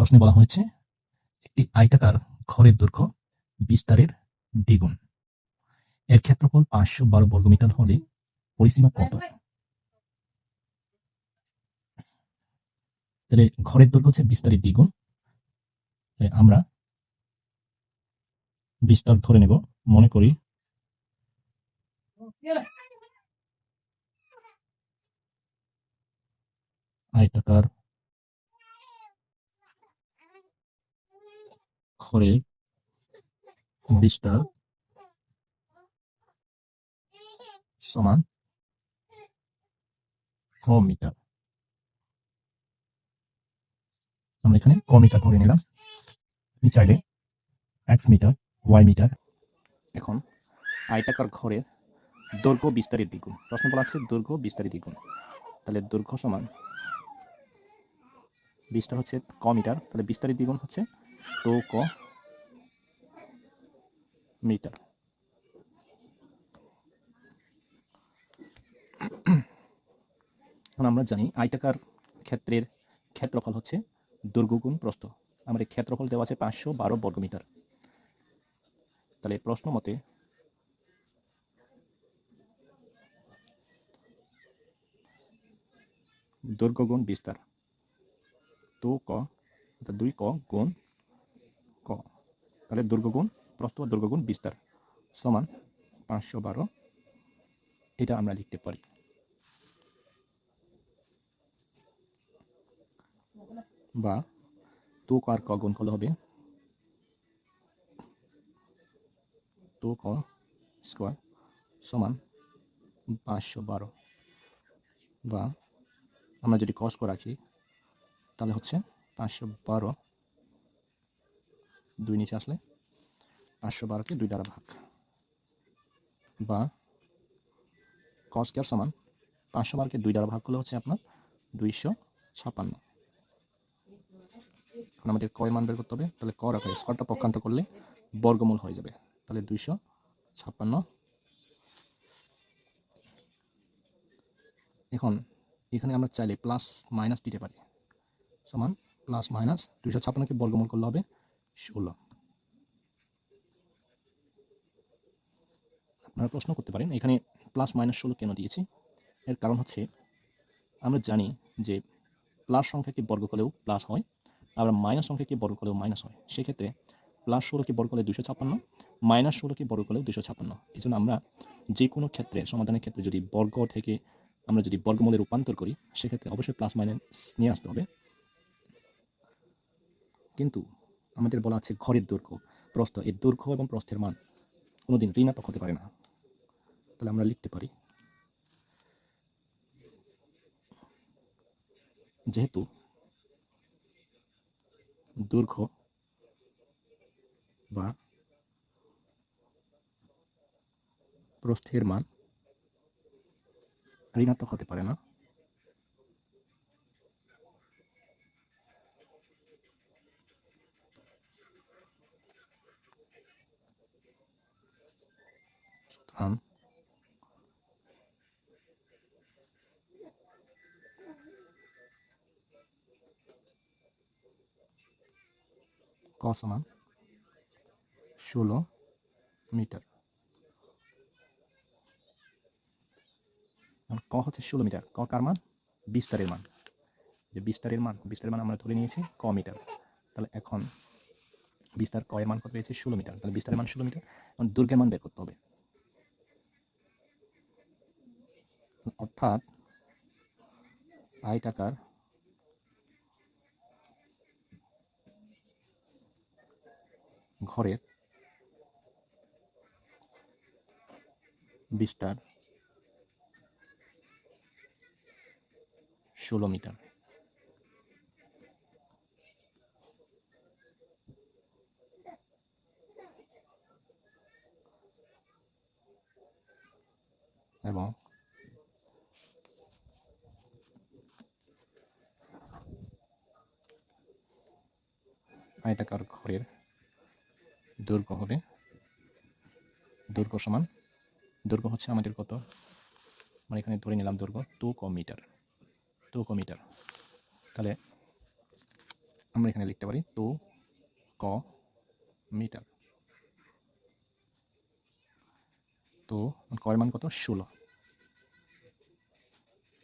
প্রশ্নে বলা হয়েছে একটি আয়তাকার ঘরের দৈর্ঘ্য বিস্তারের দ্বিগুণ, এর ক্ষেত্রফল 512 বর্গমিটার হলে পরিসীমা কত? তাহলে ঘরের দৈর্ঘ্য হচ্ছে বিস্তারের দ্বিগুণ, আমরা বিস্তার ধরে নেব। মনে করি আয়তাকার ঘরের বিস্তার সমান ক মিটার। আমরা এখানে ক মিটার ধরে নিলাম, চাইলে এক্স মিটার, ওয়াই মিটার। এখন আয়তাকার ঘরের দৈর্ঘ্য বিস্তারের দ্বিগুণ, প্রশ্ন বলা আছে দৈর্ঘ্য বিস্তারের দ্বিগুণ, তাহলে দৈর্ঘ্য সমান বিস্তার হচ্ছে ক মিটার, তাহলে বিস্তারের দ্বিগুণ হচ্ছে 2 ক মিটার। এখন আমরা জানি আয়তাকার ক্ষেত্রের ক্ষেত্রফল হচ্ছে দৈর্ঘ্য গুণ প্রস্থ। আমাদের ক্ষেত্রফল দেওয়া আছে 512 বর্গমিটার। তাহলে প্রশ্ন মতে দৈর্ঘ্য গুণ বিস্তার 2 ক, অর্থাৎ 2 ক গুণ ক, তাহলে দৈর্ঘ্য গুণ প্রস্থ, দৈর্ঘ্য গুণ বিস্তার সমান 512। এটা আমরা লিখতে পারি। বা 2 ক আর ক গুণ করলে হবে 2 ক স্কোয়ার সমান 512, বা আমরা যদি কস করে রাখি তাহলে হচ্ছে 512, 2 নিচে আসলে 512কে 2 দ্বারা ভাগ, বা কস স্কয়ার সমান 512কে 2 দ্বারা ভাগ করলে হচ্ছে আপনার 256। এখন আমাদের কয় মান বের করতে হবে, তাহলে ক রাখা স্কয়ারটা পক্ষান্তর করলে বর্গমূল হয়ে যাবে, তাহলে 256। এখন এখানে আমরা চাইলে প্লাস মাইনাস দিতে পারি, সমান প্লাস মাইনাস 256কে বর্গমূল করলে হবে 16। আপনারা প্রশ্ন করতে পারেন এখানে প্লাস মাইনাস 16 কেন দিয়েছি। এর কারণ হচ্ছে আমরা জানি যে প্লাস সংখ্যাকে বর্গ করলেও প্লাস হয়, আবার মাইনাস সংখ্যাকে বর্গ করলেও মাইনাস হয়। সেক্ষেত্রে প্লাস 16কে বর্গ করলে 256, মাইনাস 16কে বর্গ করলেও 256। এই জন্য আমরা যে কোনো ক্ষেত্রে সমাধানের ক্ষেত্রে যদি বর্গ থেকে আমরা যদি বর্গমূলে রূপান্তর করি সেক্ষেত্রে অবশ্যই প্লাস মাইনাস নিয়ে আসতে হবে। কিন্তু আমাদের বলা আছে ঘরের দৈর্ঘ্য প্রস্থ, এই দৈর্ঘ্য এবং প্রস্থের মান কোনোদিন ঋণাত্মক হতে পারে না। তাহলে আমরা লিখতে পারি যেহেতু দৈর্ঘ্য বা প্রস্থের মান ঋণাত্মক হতে পারে না, সুতরাং ক সমান 16 মিটার। ক হচ্ছে 16 মিটার, ক কার মান, বিস্তারের মান। যে বিস্তারের মান আমরা ধরে নিয়েছি ক মিটার। তাহলে এখন বিস্তার ক এর মান কত পেয়েছি 16 মিটার, তাহলে বিস্তারের মান 16 মিটার। এখন দৈর্ঘ্যের মান বের করতে হবে, অর্থাৎ আয়তাকার ঘরের বিস্তার 16 মিটার। এবং আয়তাকার ঘরের দৈর্ঘ্য হবে, দৈর্ঘ্য সমান, দৈর্ঘ্য হচ্ছে আমাদের কত, আমরা এখানে ধরে নিলাম দৈর্ঘ্য 2 ক মিটার, 2 ক মিটার। তাহলে আমরা এখানে লিখতে পারি 2 ক মিটার। তো কয়ের মান কত? 16।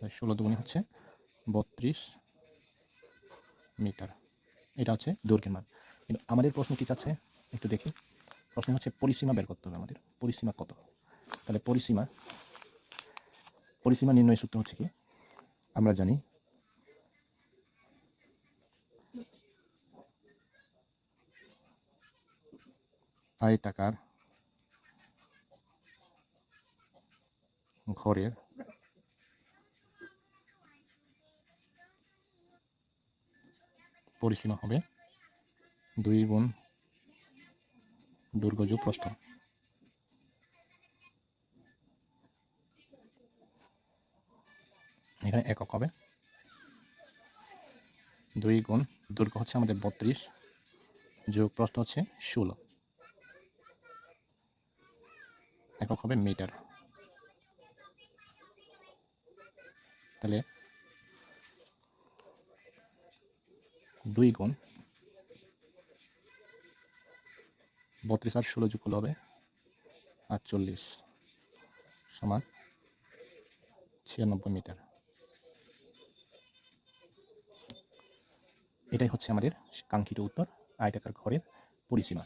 16 দুগুণে হচ্ছে 32 মিটার। এটা হচ্ছে দৈর্ঘ্যের মান। কিন্তু আমাদের প্রশ্ন কি চাচ্ছে একটু দেখি। প্রশ্ন হচ্ছে পরিসীমা বের করতে হবে আমাদের। পরিসীমা কত? তাহলে পরিসীমা নির্ণয়ের সূত্র হচ্ছে কি? আমরা জানি আয়তাকার ঘরের পরিসীমা হবে 2 গুণ দৈর্ঘ্য যোগ প্রস্থ। এখানে একক হবে 2 গুণ দৈর্ঘ্য হচ্ছে আমাদের 32 যোগ প্রস্থ হচ্ছে 16, একক হবে মিটার। তাহলে 2 গুণ 32 আর 16 যোগ করলে হবে 48 সমান 96 মিটার। এটাই হচ্ছে আমাদের কাঙ্ক্ষিত উত্তর, আয়তাকার ঘরের পরিসীমা।